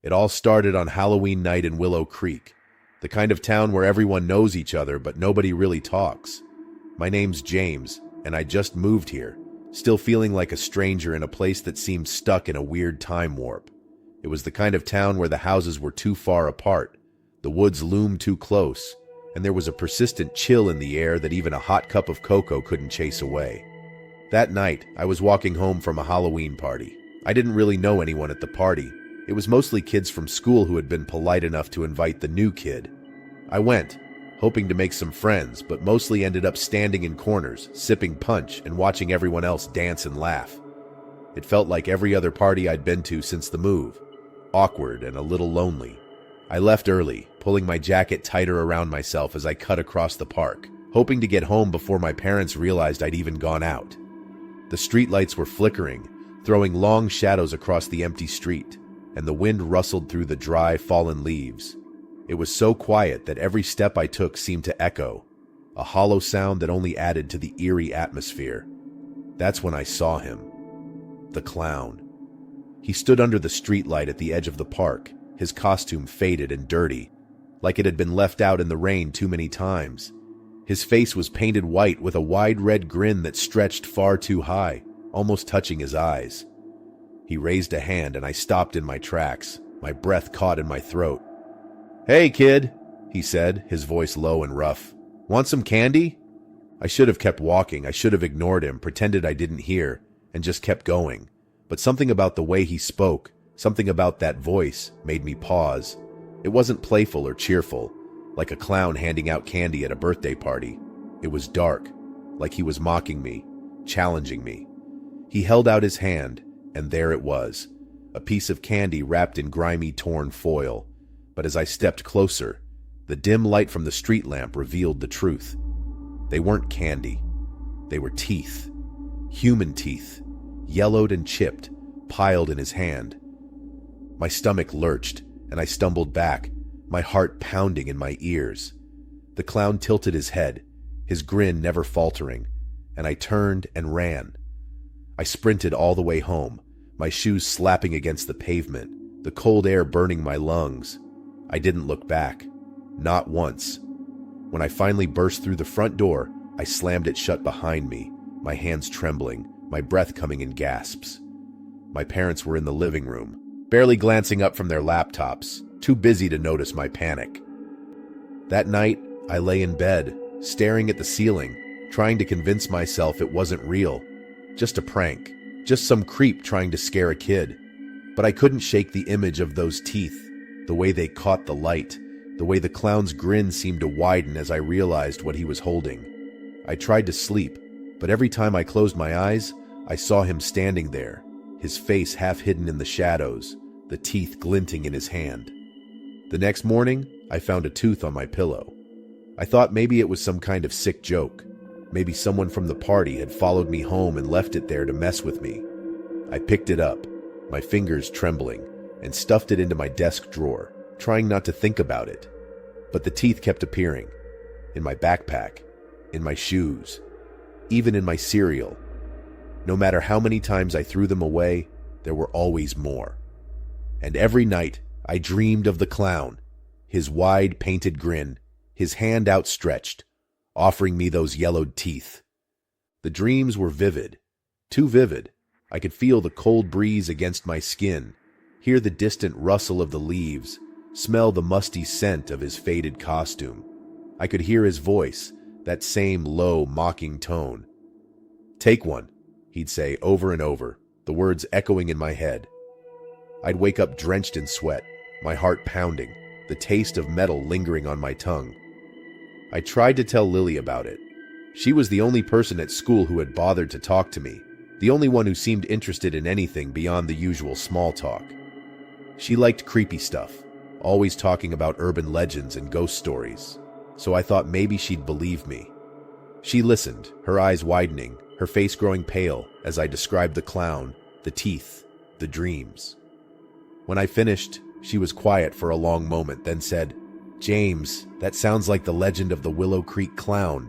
It all started on Halloween night in Willow Creek, the kind of town where everyone knows each other but nobody really talks. My name's James, and I just moved here, still feeling like a stranger in a place that seemed stuck in a weird time warp. It was the kind of town where the houses were too far apart, the woods loomed too close, and there was a persistent chill in the air that even a hot cup of cocoa couldn't chase away. That night, I was walking home from a Halloween party. I didn't really know anyone at the party. It was mostly kids from school who had been polite enough to invite the new kid. I went, hoping to make some friends, but mostly ended up standing in corners, sipping punch, and watching everyone else dance and laugh. It felt like every other party I'd been to since the move, awkward and a little lonely. I left early, pulling my jacket tighter around myself as I cut across the park, hoping to get home before my parents realized I'd even gone out. The streetlights were flickering, throwing long shadows across the empty street, and the wind rustled through the dry, fallen leaves. It was so quiet that every step I took seemed to echo, a hollow sound that only added to the eerie atmosphere. That's when I saw him. The clown. He stood under the streetlight at the edge of the park, his costume faded and dirty, like it had been left out in the rain too many times. His face was painted white with a wide red grin that stretched far too high, almost touching his eyes. He raised a hand and I stopped in my tracks, my breath caught in my throat. "Hey, kid," he said, his voice low and rough. "Want some candy?" I should have kept walking. I should have ignored him, pretended I didn't hear, and just kept going. But something about the way he spoke, something about that voice, made me pause. It wasn't playful or cheerful, like a clown handing out candy at a birthday party. It was dark, like he was mocking me, challenging me. He held out his hand, and there it was, a piece of candy wrapped in grimy, torn foil. But as I stepped closer, the dim light from the street lamp revealed the truth. They weren't candy. They were teeth. Human teeth, yellowed and chipped, piled in his hand. My stomach lurched, and I stumbled back, my heart pounding in my ears. The clown tilted his head, his grin never faltering, and I turned and ran. I sprinted all the way home, my shoes slapping against the pavement, the cold air burning my lungs. I didn't look back, not once. When I finally burst through the front door, I slammed it shut behind me, my hands trembling, my breath coming in gasps. My parents were in the living room, barely glancing up from their laptops, too busy to notice my panic. That night, I lay in bed, staring at the ceiling, trying to convince myself it wasn't real, just a prank, just some creep trying to scare a kid. But I couldn't shake the image of those teeth, the way they caught the light, the way the clown's grin seemed to widen as I realized what he was holding. I tried to sleep, but every time I closed my eyes, I saw him standing there, his face half hidden in the shadows, the teeth glinting in his hand. The next morning, I found a tooth on my pillow. I thought maybe it was some kind of sick joke. Maybe someone from the party had followed me home and left it there to mess with me. I picked it up, my fingers trembling, and stuffed it into my desk drawer, trying not to think about it. But the teeth kept appearing. In my backpack, in my shoes, even in my cereal. No matter how many times I threw them away, there were always more. And every night, I dreamed of the clown, his wide, painted grin, his hand outstretched, offering me those yellowed teeth. The dreams were vivid, too vivid. I could feel the cold breeze against my skin, hear the distant rustle of the leaves, smell the musty scent of his faded costume. I could hear his voice, that same low, mocking tone. "Take one," he'd say over and over, the words echoing in my head. I'd wake up drenched in sweat, my heart pounding, the taste of metal lingering on my tongue. I tried to tell Lily about it. She was the only person at school who had bothered to talk to me, the only one who seemed interested in anything beyond the usual small talk. She liked creepy stuff, always talking about urban legends and ghost stories, so I thought maybe she'd believe me. She listened, her eyes widening, her face growing pale as I described the clown, the teeth, the dreams. When I finished, she was quiet for a long moment, then said, "James, that sounds like the legend of the Willow Creek clown."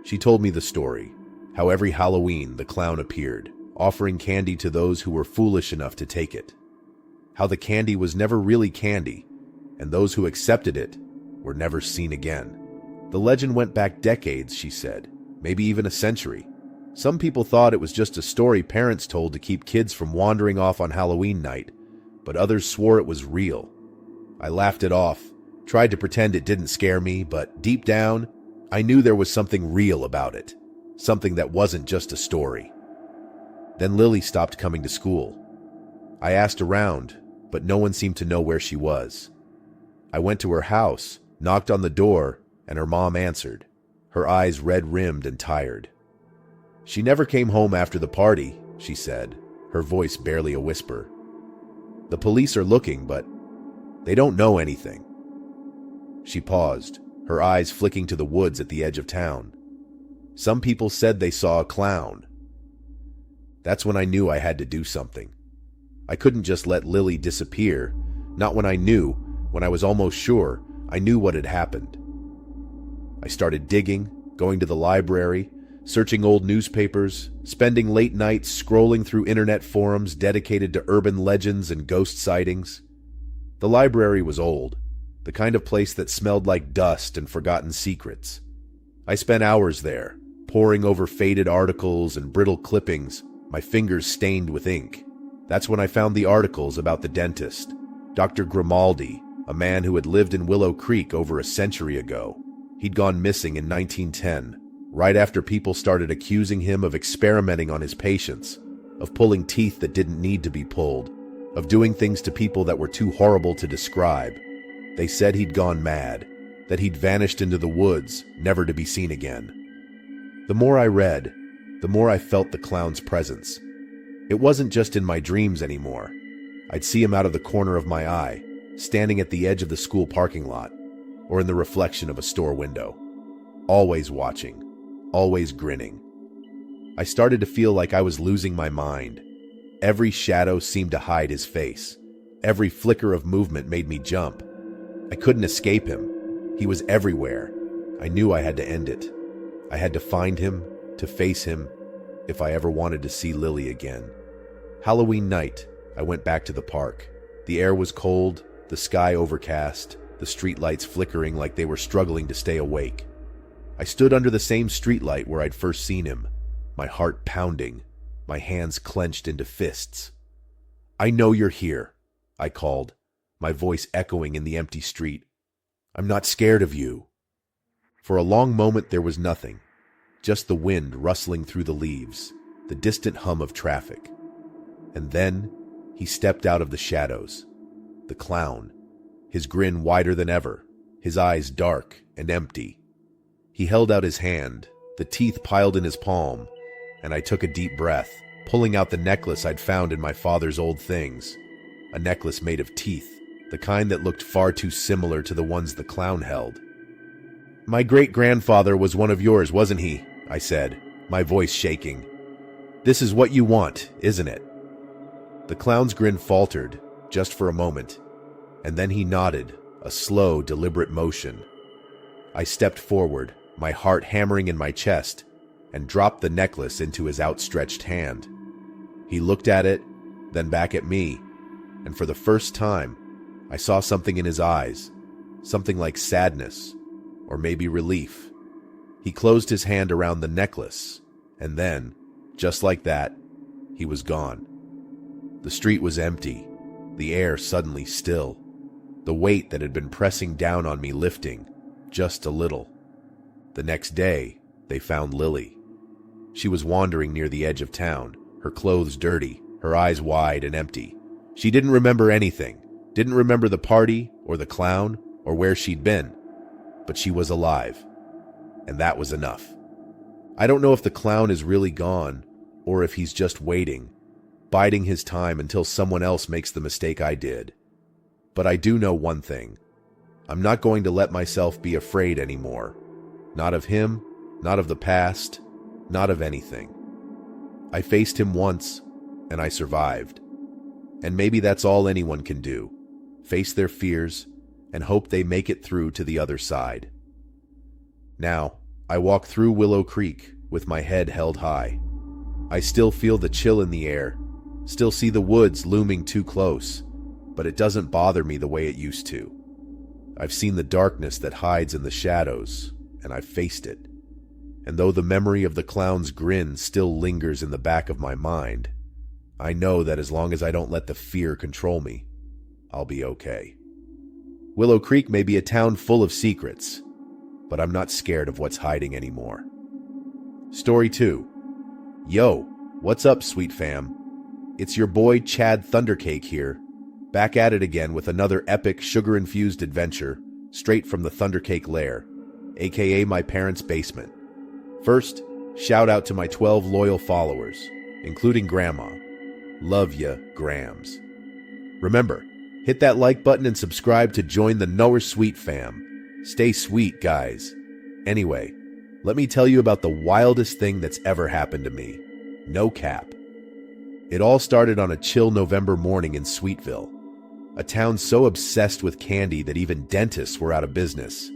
She told me the story, how every Halloween the clown appeared, offering candy to those who were foolish enough to take it. how the candy was never really candy, and those who accepted it were never seen again. The legend went back decades, she said, maybe even a century. Some people thought it was just a story parents told to keep kids from wandering off on Halloween night, but others swore it was real. I laughed it off, tried to pretend it didn't scare me, but deep down, I knew there was something real about it, something that wasn't just a story. Then Lily stopped coming to school. I asked around, but no one seemed to know where she was. I went to her house, knocked on the door, and her mom answered, her eyes red-rimmed and tired. She never came home after the party, she said, her voice barely a whisper. The police are looking, but they don't know anything. She paused, her eyes flicking to the woods at the edge of town. Some people said they saw a clown. That's when I knew I had to do something. I couldn't just let Lily disappear, not when I was almost sure I knew what had happened. I started digging, going to the library, searching old newspapers, spending late nights scrolling through internet forums dedicated to urban legends and ghost sightings. The library was old, the kind of place that smelled like dust and forgotten secrets. I spent hours there, poring over faded articles and brittle clippings, my fingers stained with ink. That's when I found the articles about the dentist, Dr. Grimaldi, a man who had lived in Willow Creek over a century ago. He'd gone missing in 1910, right after people started accusing him of experimenting on his patients, of pulling teeth that didn't need to be pulled, of doing things to people that were too horrible to describe. They said he'd gone mad, that he'd vanished into the woods, never to be seen again. The more I read, the more I felt the clown's presence. It wasn't just in my dreams anymore. I'd see him out of the corner of my eye, standing at the edge of the school parking lot, or in the reflection of a store window. Always watching, always grinning. I started to feel like I was losing my mind. Every shadow seemed to hide his face. Every flicker of movement made me jump. I couldn't escape him. He was everywhere. I knew I had to end it. I had to find him, to face him, if I ever wanted to see Lily again. Halloween night, I went back to the park. The air was cold, the sky overcast, the streetlights flickering like they were struggling to stay awake. I stood under the same streetlight where I'd first seen him, my heart pounding, my hands clenched into fists. "I know you're here," I called, my voice echoing in the empty street. "I'm not scared of you." For a long moment there was nothing, just the wind rustling through the leaves, the distant hum of traffic. And then he stepped out of the shadows. The clown, his grin wider than ever, his eyes dark and empty. He held out his hand, the teeth piled in his palm, and I took a deep breath, pulling out the necklace I'd found in my father's old things. A necklace made of teeth, the kind that looked far too similar to the ones the clown held. "My great-grandfather was one of yours, wasn't he?" I said, my voice shaking. "This is what you want, isn't it?" The clown's grin faltered, just for a moment, and then he nodded, a slow, deliberate motion. I stepped forward, my heart hammering in my chest, and dropped the necklace into his outstretched hand. He looked at it, then back at me, and for the first time, I saw something in his eyes, something like sadness, or maybe relief. He closed his hand around the necklace, and then, just like that, he was gone. The street was empty, the air suddenly still, the weight that had been pressing down on me lifting, just a little. The next day, they found Lily. She was wandering near the edge of town, her clothes dirty, her eyes wide and empty. She didn't remember anything, didn't remember the party, or the clown, or where she'd been. But she was alive, and that was enough. I don't know if the clown is really gone, or if he's just waiting, biding his time until someone else makes the mistake I did. But I do know one thing. I'm not going to let myself be afraid anymore. Not of him, not of the past, not of anything. I faced him once, and I survived. And maybe that's all anyone can do. Face their fears, and hope they make it through to the other side. Now, I walk through Willow Creek with my head held high. I still feel the chill in the air, still see the woods looming too close, but it doesn't bother me the way it used to. I've seen the darkness that hides in the shadows, and I've faced it. And though the memory of the clown's grin still lingers in the back of my mind, I know that as long as I don't let the fear control me, I'll be okay. Willow Creek may be a town full of secrets, but I'm not scared of what's hiding anymore. Story 2. Yo, what's up, sweet fam? It's your boy Chad Thundercake here, back at it again with another epic sugar-infused adventure straight from the Thundercake lair, aka my parents' basement. First, shout out to my 12 loyal followers, including Grandma. Love ya, Grams. Remember, hit that like button and subscribe to join the Knower Sweet fam. Stay sweet, guys. Anyway, let me tell you about the wildest thing that's ever happened to me. No cap. It all started on a chill November morning in Sweetville, a town so obsessed with candy that even dentists were out of business.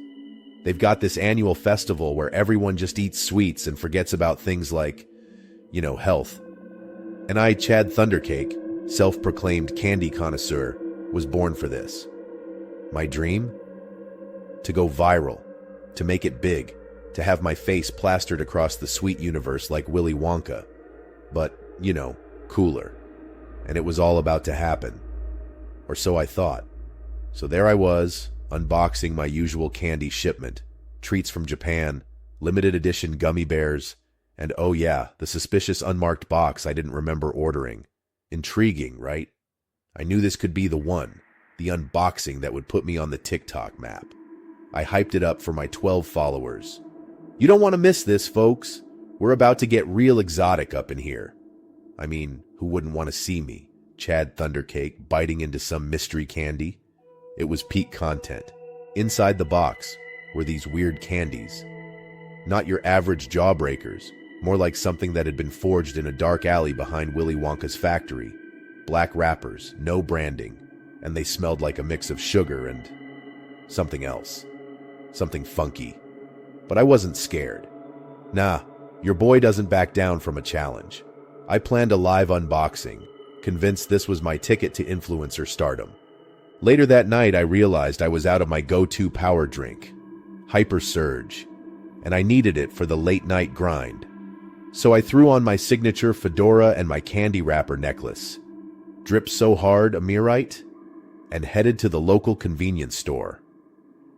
They've got this annual festival where everyone just eats sweets and forgets about things like, health. And I, Chad Thundercake, self-proclaimed candy connoisseur, was born for this. My dream? To go viral, to make it big, to have my face plastered across the sweet universe like Willy Wonka. But, cooler. And it was all about to happen. Or so I thought. So there I was, unboxing my usual candy shipment, treats from Japan, limited edition gummy bears, and oh yeah, the suspicious unmarked box I didn't remember ordering. Intriguing, right? I knew this could be the one, the unboxing that would put me on the TikTok map. I hyped it up for my 12 followers. You don't want to miss this, folks. We're about to get real exotic up in here. I mean, who wouldn't want to see me, Chad Thundercake, biting into some mystery candy? It was peak content. Inside the box were these weird candies. Not your average jawbreakers, more like something that had been forged in a dark alley behind Willy Wonka's factory. Black wrappers, no branding, and they smelled like a mix of sugar and something else. Something funky. But I wasn't scared. Nah, your boy doesn't back down from a challenge. I planned a live unboxing, convinced this was my ticket to influencer stardom. Later that night, I realized I was out of my go-to power drink, Hyper Surge, and I needed it for the late-night grind. So I threw on my signature fedora and my candy wrapper necklace, dripped so hard, Amirite, and headed to the local convenience store.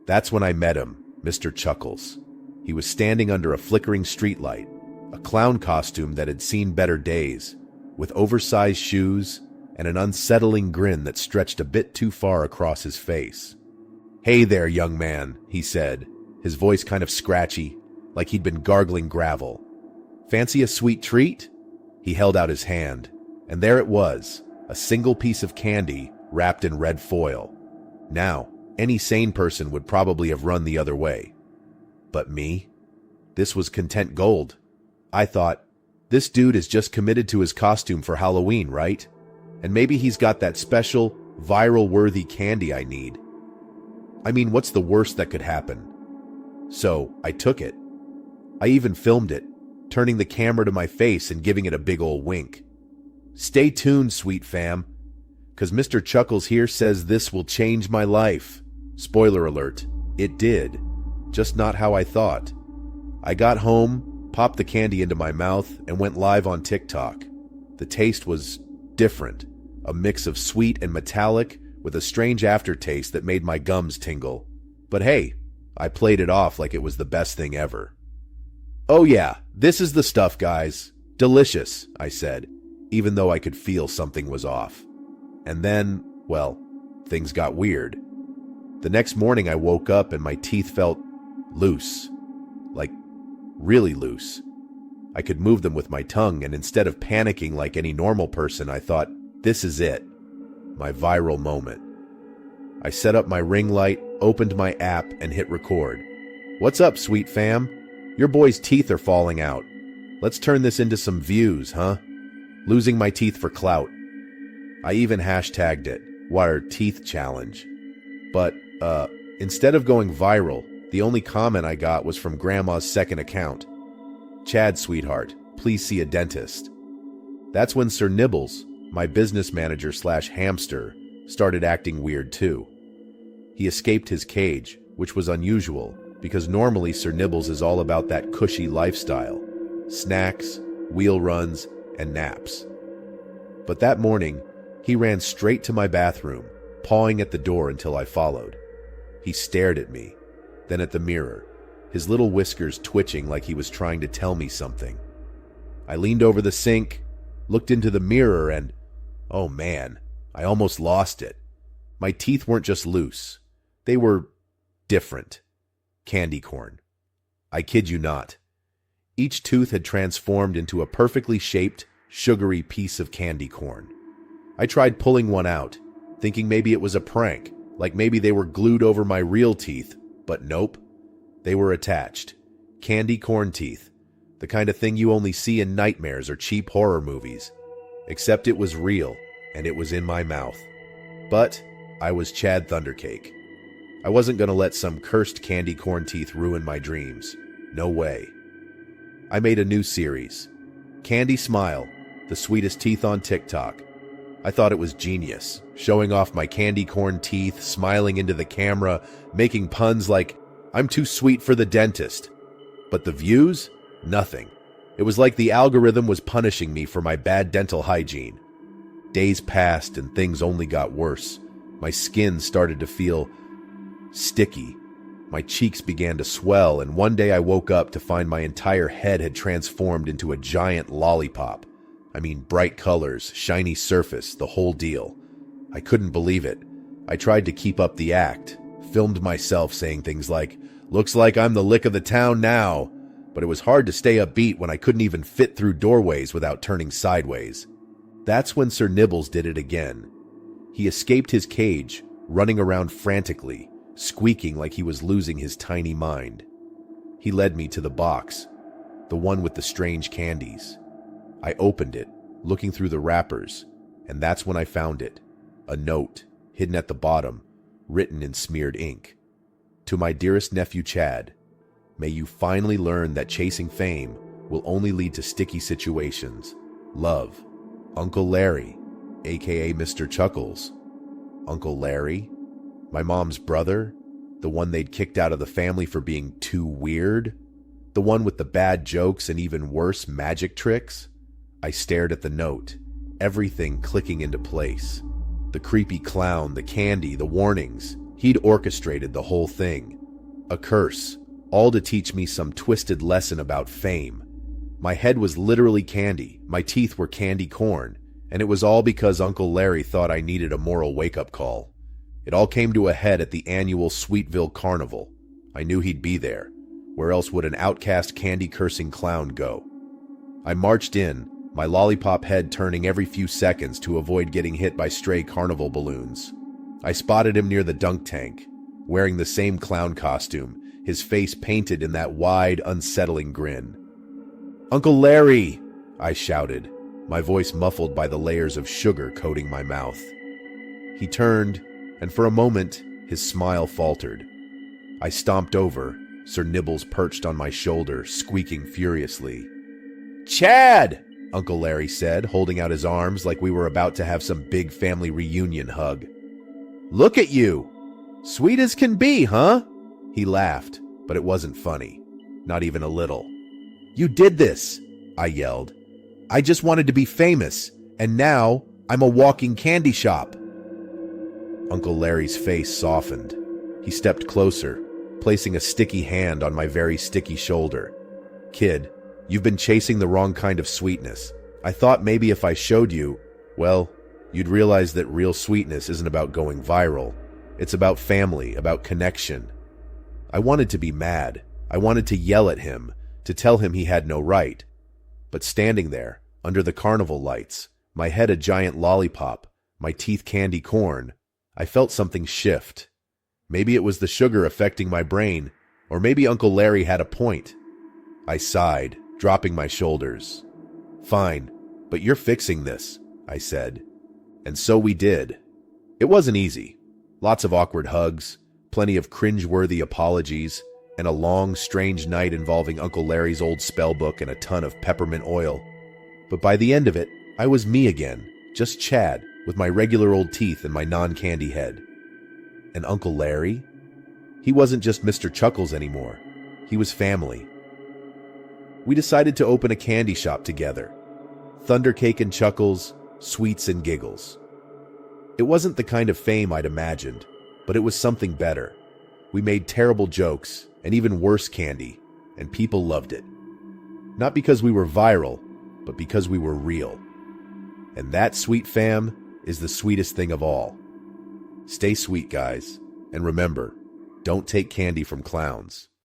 That's when I met him, Mr. Chuckles. He was standing under a flickering streetlight, a clown costume that had seen better days, with oversized shoes and an unsettling grin that stretched a bit too far across his face. "Hey there, young man," he said, his voice kind of scratchy, like he'd been gargling gravel. "Fancy a sweet treat?" He held out his hand, and there it was, a single piece of candy wrapped in red foil. Now, any sane person would probably have run the other way. But me? This was content gold. I thought, this dude is just committed to his costume for Halloween, right? And maybe he's got that special, viral-worthy candy I need. I mean, what's the worst that could happen? So, I took it. I even filmed it, turning the camera to my face and giving it a big ol' wink. Stay tuned, sweet fam, 'cause Mr. Chuckles here says this will change my life. Spoiler alert, it did. Just not how I thought. I got home, popped the candy into my mouth, and went live on TikTok. The taste was different, a mix of sweet and metallic with a strange aftertaste that made my gums tingle. But hey, I played it off like it was the best thing ever. "Oh yeah, this is the stuff, guys. Delicious," I said, even though I could feel something was off. And then, well, things got weird. The next morning I woke up and my teeth felt loose. Like, really loose. I could move them with my tongue, and instead of panicking like any normal person, I thought, this is it. My viral moment. I set up my ring light, opened my app, and hit record. "What's up, sweet fam? Your boy's teeth are falling out. Let's turn this into some views, huh? Losing my teeth for clout." I even hashtagged it, Wire Teeth Challenge. But, instead of going viral, the only comment I got was from Grandma's second account. "Chad, sweetheart, please see a dentist." That's when Sir Nibbles, my business manager / hamster, started acting weird too. He escaped his cage, which was unusual, because normally Sir Nibbles is all about that cushy lifestyle. Snacks, wheel runs, and naps. But that morning, he ran straight to my bathroom, pawing at the door until I followed. He stared at me, then at the mirror, his little whiskers twitching like he was trying to tell me something. I leaned over the sink, looked into the mirror, and, oh man, I almost lost it. My teeth weren't just loose. They were different. Candy corn. I kid you not. Each tooth had transformed into a perfectly shaped, sugary piece of candy corn. I tried pulling one out, thinking maybe it was a prank, like maybe they were glued over my real teeth, but nope. They were attached. Candy corn teeth. The kind of thing you only see in nightmares or cheap horror movies. Except it was real, and it was in my mouth. But I was Chad Thundercake. I wasn't going to let some cursed candy corn teeth ruin my dreams. No way. I made a new series. Candy Smile, the sweetest teeth on TikTok. I thought it was genius, showing off my candy corn teeth, smiling into the camera, making puns like, I'm too sweet for the dentist. But the views? Nothing. It was like the algorithm was punishing me for my bad dental hygiene. Days passed and things only got worse. My skin started to feel sticky. My cheeks began to swell, and one day I woke up to find my entire head had transformed into a giant lollipop. I mean, bright colors, shiny surface, the whole deal. I couldn't believe it. I tried to keep up the act, filmed myself saying things like, looks like I'm the lick of the town now. But it was hard to stay upbeat when I couldn't even fit through doorways without turning sideways. That's when Sir Nibbles did it again. He escaped his cage, running around frantically, squeaking like he was losing his tiny mind. He led me to the box, the one with the strange candies. I opened it, looking through the wrappers, and that's when I found it. A note, hidden at the bottom, written in smeared ink. To my dearest nephew Chad, may you finally learn that chasing fame will only lead to sticky situations. Love, Uncle Larry, aka Mr. Chuckles. Uncle Larry? My mom's brother? The one they'd kicked out of the family for being too weird? The one with the bad jokes and even worse magic tricks? I stared at the note, everything clicking into place. The creepy clown, the candy, the warnings. He'd orchestrated the whole thing. A curse, all to teach me some twisted lesson about fame. My head was literally candy, my teeth were candy corn, and it was all because Uncle Larry thought I needed a moral wake-up call. It all came to a head at the annual Sweetville Carnival. I knew he'd be there. Where else would an outcast candy-cursing clown go? I marched in, my lollipop head turning every few seconds to avoid getting hit by stray carnival balloons. I spotted him near the dunk tank, wearing the same clown costume, his face painted in that wide, unsettling grin. "Uncle Larry!" I shouted, my voice muffled by the layers of sugar coating my mouth. He turned, and for a moment, his smile faltered. I stomped over, Sir Nibbles perched on my shoulder, squeaking furiously. "Chad!" Uncle Larry said, holding out his arms like we were about to have some big family reunion hug. "Look at you! Sweet as can be, huh?" He laughed, but it wasn't funny. Not even a little. "You did this!" I yelled. "I just wanted to be famous, and now I'm a walking candy shop." Uncle Larry's face softened. He stepped closer, placing a sticky hand on my very sticky shoulder. "Kid, you've been chasing the wrong kind of sweetness. I thought maybe if I showed you, well, you'd realize that real sweetness isn't about going viral. It's about family, about connection." I wanted to be mad. I wanted to yell at him, to tell him he had no right. But standing there, under the carnival lights, my head a giant lollipop, my teeth candy corn, I felt something shift. Maybe it was the sugar affecting my brain, or maybe Uncle Larry had a point. I sighed, dropping my shoulders. "Fine, but you're fixing this," I said. And so we did. It wasn't easy. Lots of awkward hugs, plenty of cringe-worthy apologies, and a long, strange night involving Uncle Larry's old spellbook and a ton of peppermint oil. But by the end of it, I was me again, just Chad, with my regular old teeth and my non-candy head. And Uncle Larry? He wasn't just Mr. Chuckles anymore. He was family. We decided to open a candy shop together. Thundercake and Chuckles, sweets and giggles. It wasn't the kind of fame I'd imagined, but it was something better. We made terrible jokes and even worse candy, and people loved it. Not because we were viral, but because we were real. And that, sweet fam, is the sweetest thing of all. Stay sweet, guys, and remember, don't take candy from clowns.